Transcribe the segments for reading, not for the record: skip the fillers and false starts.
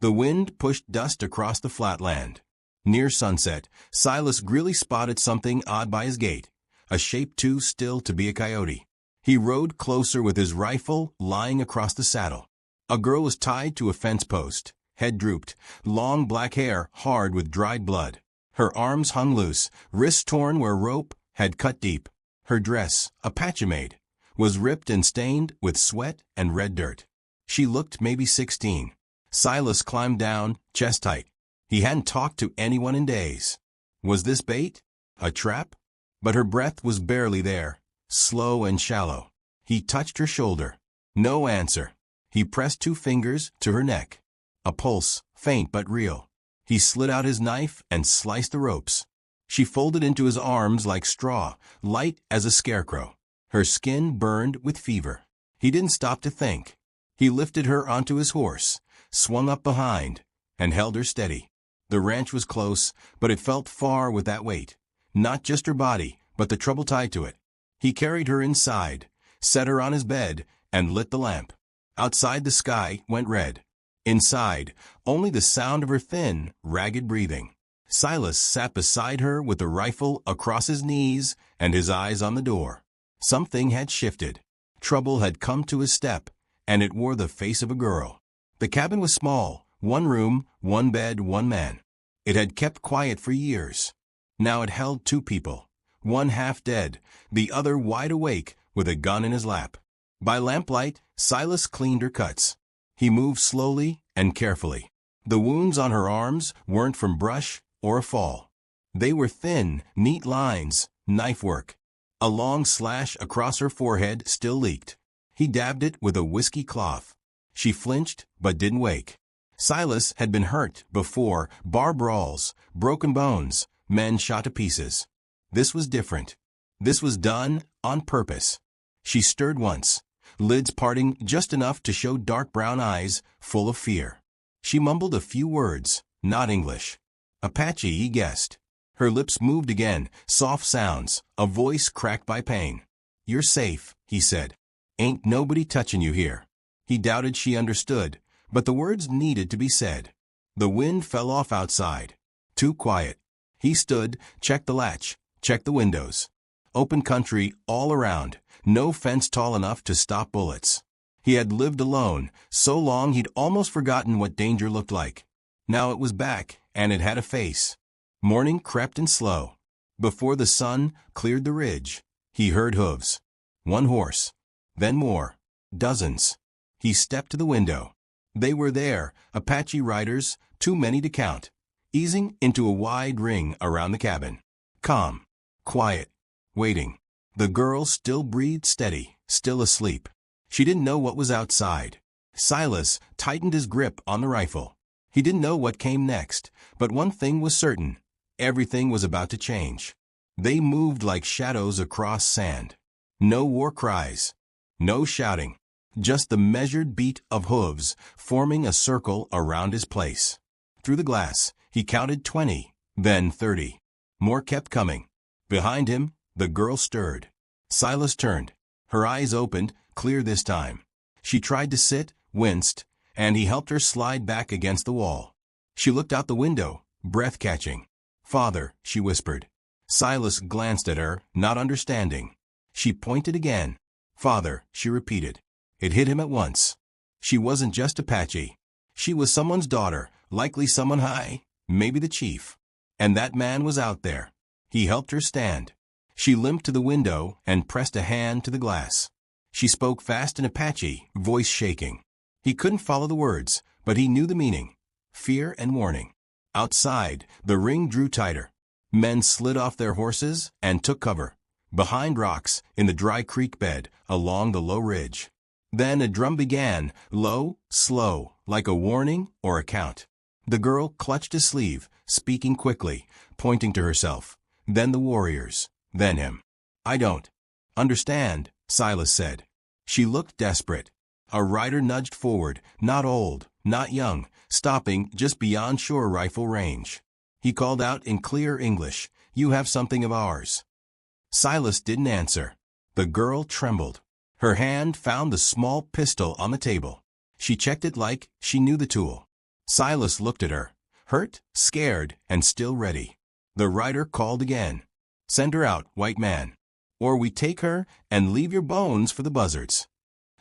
The wind pushed dust across the flatland. Near sunset, Silas Greley spotted something odd by his gate, a shape too still to be a coyote. He rode closer with his rifle lying across the saddle. A girl was tied to a fence post, head drooped, long black hair hard with dried blood. Her arms hung loose, wrists torn where rope had cut deep. Her dress, Apache made, was ripped and stained with sweat and red dirt. She looked maybe 16. Silas climbed down, chest tight. He hadn't talked to anyone in days. Was this bait? A trap? But her breath was barely there, slow and shallow. He touched her shoulder. No answer. He pressed 2 fingers to her neck. A pulse, faint but real. He slid out his knife and sliced the ropes. She folded into his arms like straw, light as a scarecrow. Her skin burned with fever. He didn't stop to think. He lifted her onto his horse, swung up behind, and held her steady. The ranch was close, but it felt far with that weight. Not just her body, but the trouble tied to it. He carried her inside, set her on his bed, and lit the lamp. Outside the sky went red. Inside, only the sound of her thin, ragged breathing. Silas sat beside her with the rifle across his knees and his eyes on the door. Something had shifted. Trouble had come to his step, and it wore the face of a girl. The cabin was small, 1 room, 1 bed, 1 man. It had kept quiet for years. Now it held 2 people, one half dead, the other wide awake with a gun in his lap. By lamplight, Silas cleaned her cuts. He moved slowly and carefully. The wounds on her arms weren't from brush or a fall. They were thin, neat lines, knife work. A long slash across her forehead still leaked. He dabbed it with a whiskey cloth. She flinched but didn't wake. Silas had been hurt before, bar brawls, broken bones, men shot to pieces. This was different. This was done on purpose. She stirred once, lids parting just enough to show dark brown eyes full of fear. She mumbled a few words, not English. Apache, he guessed. Her lips moved again, soft sounds, a voice cracked by pain. "You're safe," he said. "Ain't nobody touching you here." He doubted she understood, but the words needed to be said. The wind fell off outside. Too quiet. He stood, checked the latch, checked the windows. Open country all around, no fence tall enough to stop bullets. He had lived alone, so long he'd almost forgotten what danger looked like. Now it was back, and it had a face. Morning crept in slow. Before the sun cleared the ridge, he heard hooves. 1 horse. Then more. Dozens. He stepped to the window. They were there, Apache riders, too many to count, easing into a wide ring around the cabin. Calm. Quiet. Waiting. The girl still breathed steady, still asleep. She didn't know what was outside. Silas tightened his grip on the rifle. He didn't know what came next, but one thing was certain. Everything was about to change. They moved like shadows across sand. No war cries. No shouting. Just the measured beat of hooves forming a circle around his place. Through the glass, he counted 20, then 30. More kept coming. Behind him, the girl stirred. Silas turned. Her eyes opened, clear this time. She tried to sit, winced, and he helped her slide back against the wall. She looked out the window, breath catching. "Father," she whispered. Silas glanced at her, not understanding. She pointed again. "Father," she repeated. It hit him at once. She wasn't just Apache. She was someone's daughter, likely someone high, maybe the chief. And that man was out there. He helped her stand. She limped to the window and pressed a hand to the glass. She spoke fast in Apache, voice shaking. He couldn't follow the words, but he knew the meaning. Fear and warning. Outside, the ring drew tighter. Men slid off their horses and took cover, behind rocks, in the dry creek bed, along the low ridge. Then a drum began, low, slow, like a warning or a count. The girl clutched his sleeve, speaking quickly, pointing to herself. Then the warriors. Then him. "I don't understand," Silas said. She looked desperate. A rider nudged forward, not old, not young, stopping just beyond shore rifle range. He called out in clear English, "You have something of ours." Silas didn't answer. The girl trembled. Her hand found the small pistol on the table. She checked it like she knew the tool. Silas looked at her, hurt, scared, and still ready. The rider called again. "Send her out, white man, or we take her and leave your bones for the buzzards."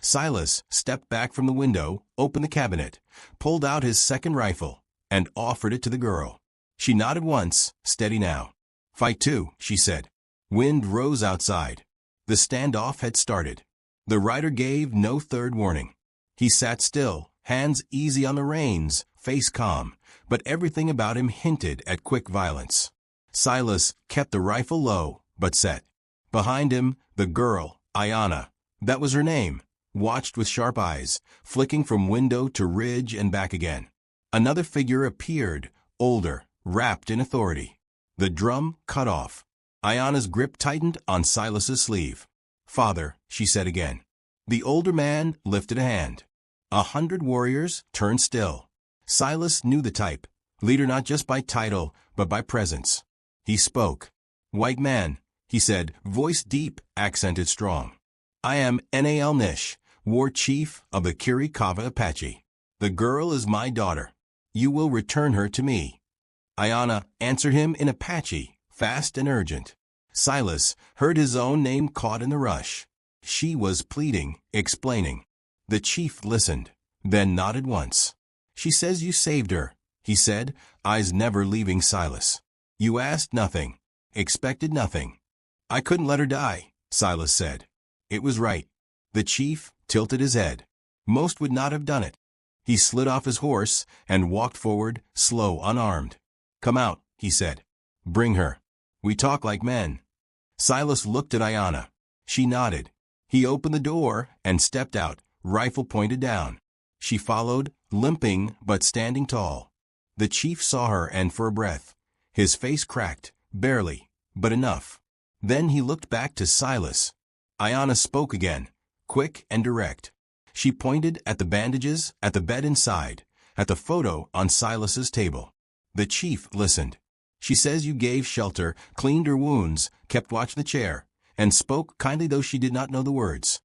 Silas stepped back from the window, opened the cabinet, pulled out his second rifle, and offered it to the girl. She nodded once, "Steady now." "Fight two," she said. Wind rose outside. The standoff had started. The rider gave no third warning. He sat still, hands easy on the reins, face calm, but everything about him hinted at quick violence. Silas kept the rifle low, but set. Behind him, the girl, Ayanna, that was her name, watched with sharp eyes, flicking from window to ridge and back again. Another figure appeared, older, wrapped in authority. The drum cut off. Ayanna's grip tightened on Silas's sleeve. "Father," she said again. The older man lifted a hand. 100 warriors turned still. Silas knew the type, leader not just by title, but by presence. He spoke. "White man," he said, voice deep, accented strong. "I am Nish, war chief of the Takakota Apache. The girl is my daughter. You will return her to me." Ayanna answered him in Apache, fast and urgent. Silas heard his own name caught in the rush. She was pleading, explaining. The chief listened, then nodded once. "She says you saved her," he said, eyes never leaving Silas. "You asked nothing, expected nothing." "I couldn't let her die," Silas said. It was right. The chief tilted his head. Most would not have done it. He slid off his horse and walked forward, slow, unarmed. "Come out," he said. "Bring her. We talk like men." Silas looked at Ayanna. She nodded. He opened the door and stepped out, rifle pointed down. She followed, limping but standing tall. The chief saw her and for a breath. His face cracked, barely, but enough. Then he looked back to Silas. Ayanna spoke again, quick and direct. She pointed at the bandages, at the bed inside, at the photo on Silas's table. The chief listened. "She says you gave shelter, cleaned her wounds, kept watch the chair, and spoke kindly though she did not know the words."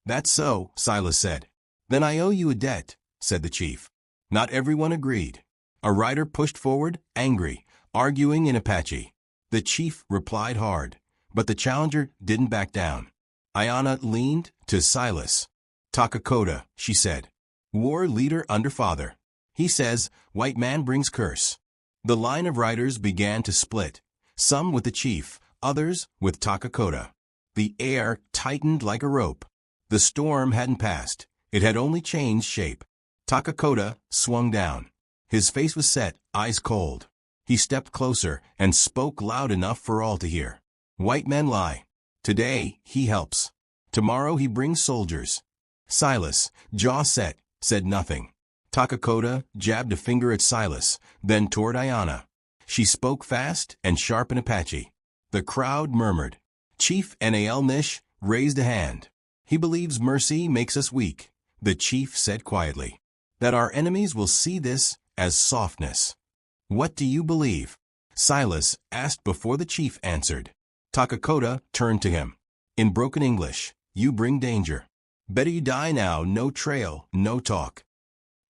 "That's so," Silas said. "Then I owe you a debt," said the chief. Not everyone agreed. A rider pushed forward, angry, arguing in Apache. The chief replied hard, but the challenger didn't back down. Ayanna leaned to Silas. "Takakota," she said. "War leader under father. He says, white man brings curse." The line of riders began to split, some with the chief, others with Takakota. The air tightened like a rope. The storm hadn't passed. It had only changed shape. Takakota swung down. His face was set, eyes cold. He stepped closer and spoke loud enough for all to hear. "White men lie. Today, he helps. Tomorrow he brings soldiers." Silas, jaw set, said nothing. Takakota jabbed a finger at Silas, then toward Ayanna. She spoke fast and sharp in Apache. The crowd murmured. Chief Nish raised a hand. "He believes mercy makes us weak," the chief said quietly. "That our enemies will see this as softness." "What do you believe?" Silas asked before the chief answered. Takakota turned to him. In broken English, "You bring danger. Better you die now, no trail, no talk."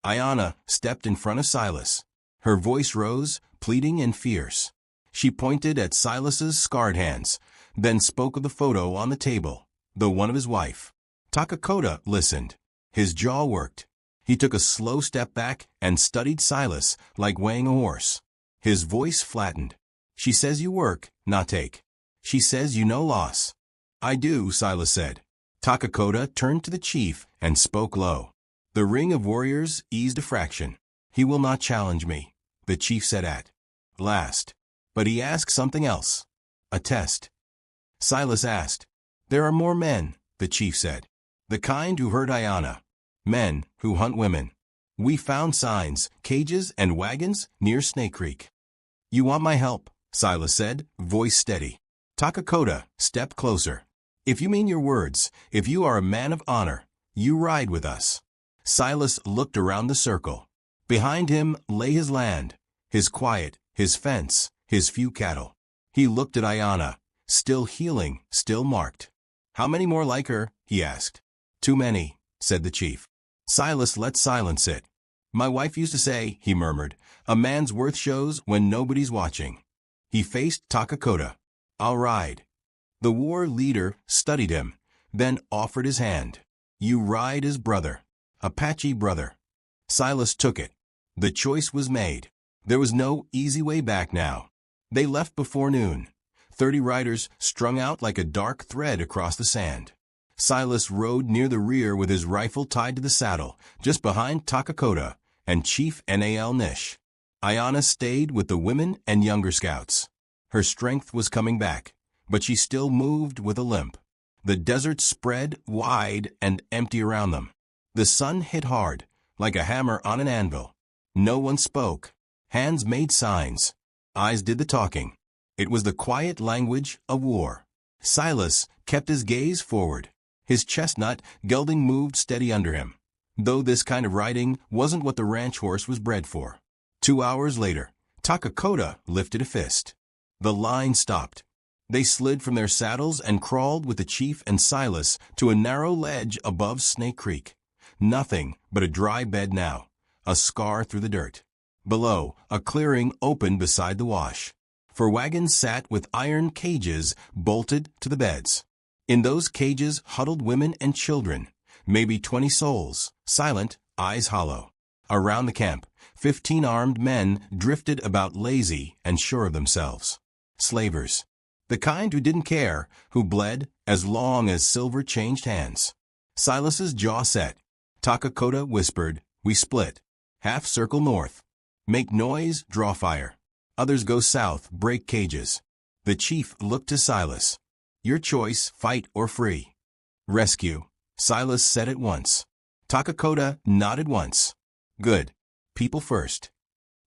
Ayanna stepped in front of Silas. Her voice rose, pleading and fierce. She pointed at Silas's scarred hands, then spoke of the photo on the table, the one of his wife. Takakota listened. His jaw worked. He took a slow step back and studied Silas like weighing a horse. His voice flattened. "She says you work, not take. She says you know loss." "I do," Silas said. Takakota turned to the chief and spoke low. The ring of warriors eased a fraction. "He will not challenge me," the chief said at last. "But he asked something else. A test." Silas asked. "There are more men," the chief said. "The kind who hurt Ayanna. Men who hunt women. We found signs, cages, and wagons near Snake Creek." "You want my help," Silas said, voice steady. Takakota stepped closer. "If you mean your words, if you are a man of honor, you ride with us." Silas looked around the circle. Behind him lay his land, his quiet, his fence, his few cattle. He looked at Ayanna, still healing, still marked. "How many more like her?" he asked. "Too many," said the chief. Silas let silence sit. My wife used to say, he murmured, a man's worth shows when nobody's watching. He faced Takakota. I'll ride. The war leader studied him, then offered his hand. You ride as brother. Apache brother. Silas took it. The choice was made. There was no easy way back now. They left before noon. 30 riders strung out like a dark thread across the sand. Silas rode near the rear with his rifle tied to the saddle, just behind Takakota and Chief Nal Nish. Ayana stayed with the women and younger scouts. Her strength was coming back, but she still moved with a limp. The desert spread wide and empty around them. The sun hit hard, like a hammer on an anvil. No one spoke. Hands made signs. Eyes did the talking. It was the quiet language of war. Silas kept his gaze forward. His chestnut gelding moved steady under him, though this kind of riding wasn't what the ranch horse was bred for. 2 hours later, Takakota lifted a fist. The line stopped. They slid from their saddles and crawled with the chief and Silas to a narrow ledge above Snake Creek. Nothing but a dry bed now, a scar through the dirt. Below, a clearing opened beside the wash. 4 wagons sat with iron cages bolted to the beds. In those cages huddled women and children, maybe 20 souls, silent, eyes hollow. Around the camp, 15 armed men drifted about lazy and sure of themselves. Slavers. The kind who didn't care, who bled as long as silver changed hands. Silas's jaw set. Takakota whispered, we split. Half circle north. Make noise, draw fire. Others go south, break cages. The chief looked to Silas. Your choice, fight or free. Rescue. Silas said at once. Takakota nodded once. Good. People first.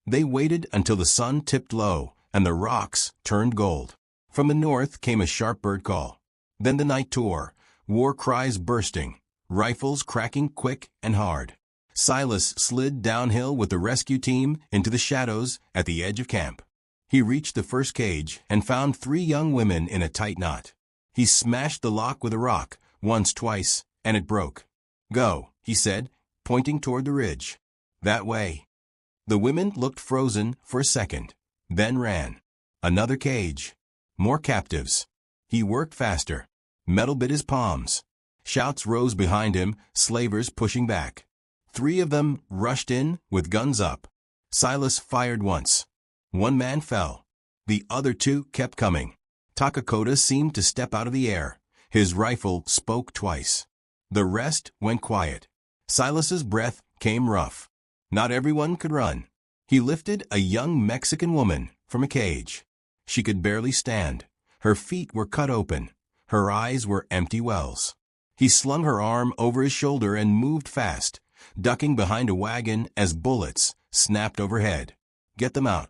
They waited until the sun tipped low and the rocks turned gold. From the north came a sharp bird call. Then the night tore, war cries bursting, rifles cracking quick and hard. Silas slid downhill with the rescue team into the shadows at the edge of camp. He reached the first cage and found 3 young women in a tight knot. He smashed the lock with a rock, once, twice, and it broke. Go, he said, pointing toward the ridge. That way. The women looked frozen for a second, then ran. Another cage. More captives. He worked faster. Metal bit his palms. Shouts rose behind him, slavers pushing back. 3 of them rushed in with guns up. Silas fired once. 1 man fell. The other 2 kept coming. Takakota seemed to step out of the air. His rifle spoke twice. The rest went quiet. Silas's breath came rough. Not everyone could run. He lifted a young Mexican woman from a cage. She could barely stand. Her feet were cut open. Her eyes were empty wells. He slung her arm over his shoulder and moved fast, ducking behind a wagon as bullets snapped overhead. Get them out.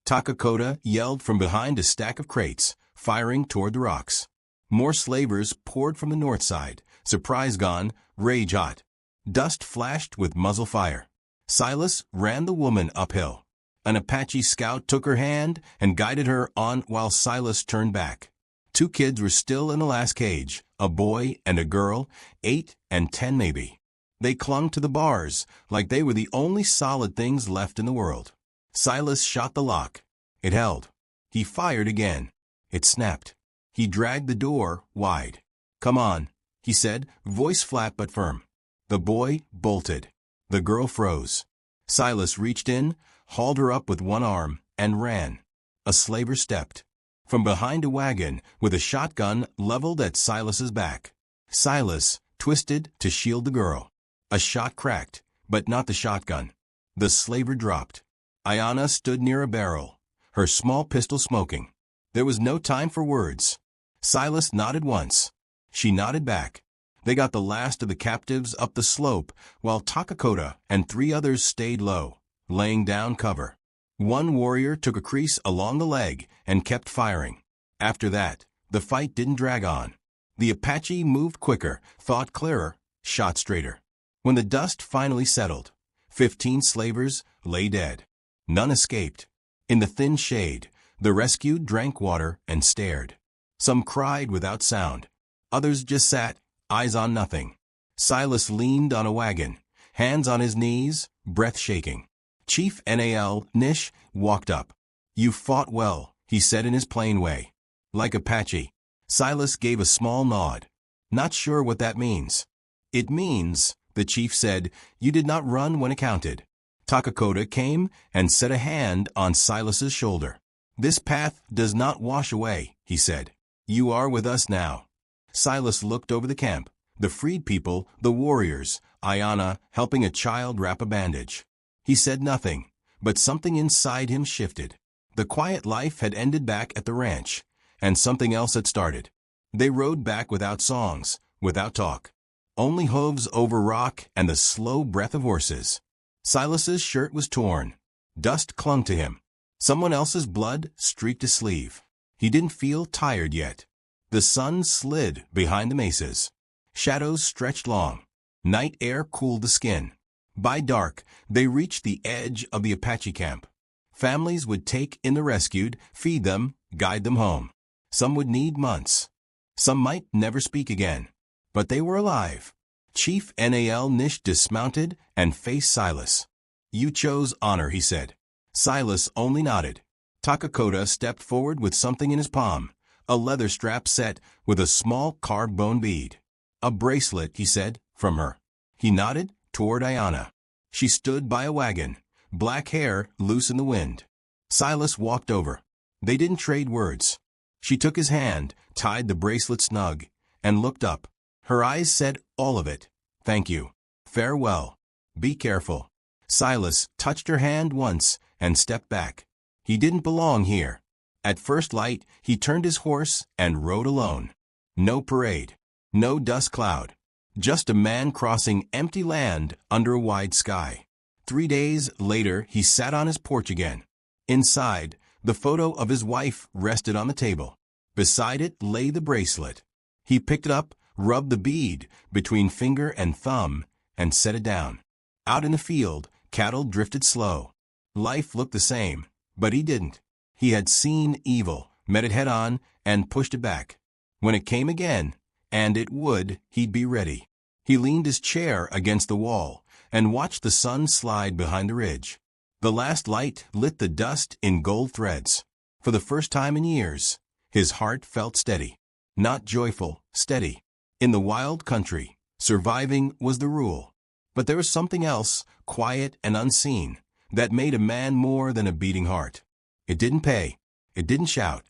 Takakota yelled from behind a stack of crates, firing toward the rocks. More slavers poured from the north side, surprise gone, rage hot. Dust flashed with muzzle fire. Silas ran the woman uphill. An Apache scout took her hand and guided her on while Silas turned back. 2 kids were still in the last cage, a boy and a girl, 8 and 10 maybe. They clung to the bars like they were the only solid things left in the world. Silas shot the lock. It held. He fired again. It snapped. He dragged the door wide. Come on, he said, voice flat but firm. The boy bolted. The girl froze. Silas reached in, hauled her up with 1 arm, and ran. A slaver stepped. From behind a wagon, with a shotgun leveled at Silas's back. Silas twisted to shield the girl. A shot cracked, but not the shotgun. The slaver dropped. Ayana stood near a barrel, her small pistol smoking. There was no time for words. Silas nodded once. She nodded back. They got the last of the captives up the slope, while Takakota and 3 others stayed low, laying down cover. 1 warrior took a crease along the leg and kept firing. After that, the fight didn't drag on. The Apache moved quicker, thought clearer, shot straighter. When the dust finally settled, 15 slavers lay dead. None escaped. In the thin shade, the rescued drank water and stared. Some cried without sound. Others just sat, eyes on nothing. Silas leaned on a wagon, hands on his knees, breath shaking. Chief Nish walked up. "You fought well," he said in his plain way. "Like Apache." Silas gave a small nod. "Not sure what that means." "It means," the chief said, "you did not run when it counted." Takakota came and set a hand on Silas's shoulder. "This path does not wash away," he said. "You are with us now." Silas looked over the camp, the freed people, the warriors, Ayana helping a child wrap a bandage. He said nothing, but something inside him shifted. The quiet life had ended back at the ranch, and something else had started. They rode back without songs, without talk. Only hooves over rock and the slow breath of horses. Silas's shirt was torn. Dust clung to him. Someone else's blood streaked his sleeve. He didn't feel tired yet. The sun slid behind the mesas. Shadows stretched long. Night air cooled the skin. By dark, they reached the edge of the Apache camp. Families would take in the rescued, feed them, guide them home. Some would need months. Some might never speak again. But they were alive. Chief Nish dismounted and faced Silas. "You chose honor," he said. Silas only nodded. Takakota stepped forward with something in his palm, a leather strap set with a small carved bone bead. "A bracelet," he said, "from her." He nodded toward Ayana. She stood by a wagon, black hair loose in the wind. Silas walked over. They didn't trade words. She took his hand, tied the bracelet snug, and looked up. Her eyes said all of it. "Thank you. Farewell. Be careful." Silas touched her hand once and stepped back. He didn't belong here. At first light, he turned his horse and rode alone. No parade. No dust cloud. Just a man crossing empty land under a wide sky. 3 days later, he sat on his porch again. Inside, the photo of his wife rested on the table. Beside it lay the bracelet. He picked it up, rubbed the bead between finger and thumb, and set it down. Out in the field, cattle drifted slow. Life looked the same, but he didn't. He had seen evil, met it head on, and pushed it back. When it came again, and it would, he'd be ready. He leaned his chair against the wall and watched the sun slide behind the ridge. The last light lit the dust in gold threads. For the first time in years, his heart felt steady. Not joyful, steady. In the wild country, surviving was the rule. But there was something else, quiet and unseen, that made a man more than a beating heart. It didn't pay. It didn't shout.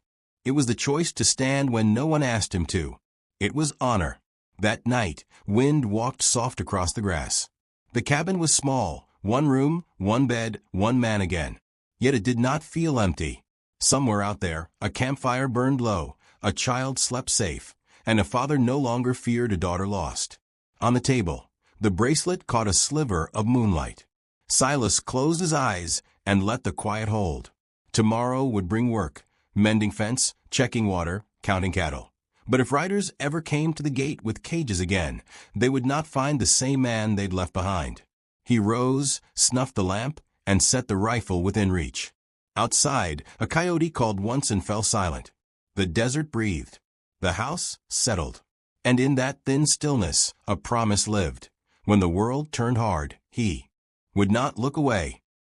It was the choice to stand when no one asked him to. It was honor. That night, wind walked soft across the grass. The cabin was small, 1 room, 1 bed, 1 man again. Yet it did not feel empty. Somewhere out there, a campfire burned low, a child slept safe, and a father no longer feared a daughter lost. On the table, the bracelet caught a sliver of moonlight. Silas closed his eyes and let the quiet hold. Tomorrow would bring work, mending fence, checking water, counting cattle. But if riders ever came to the gate with cages again, they would not find the same man they'd left behind. He rose, snuffed the lamp, and set the rifle within reach. Outside, a coyote called once and fell silent. The desert breathed. The house settled. And in that thin stillness, a promise lived. When the world turned hard, he would not look away.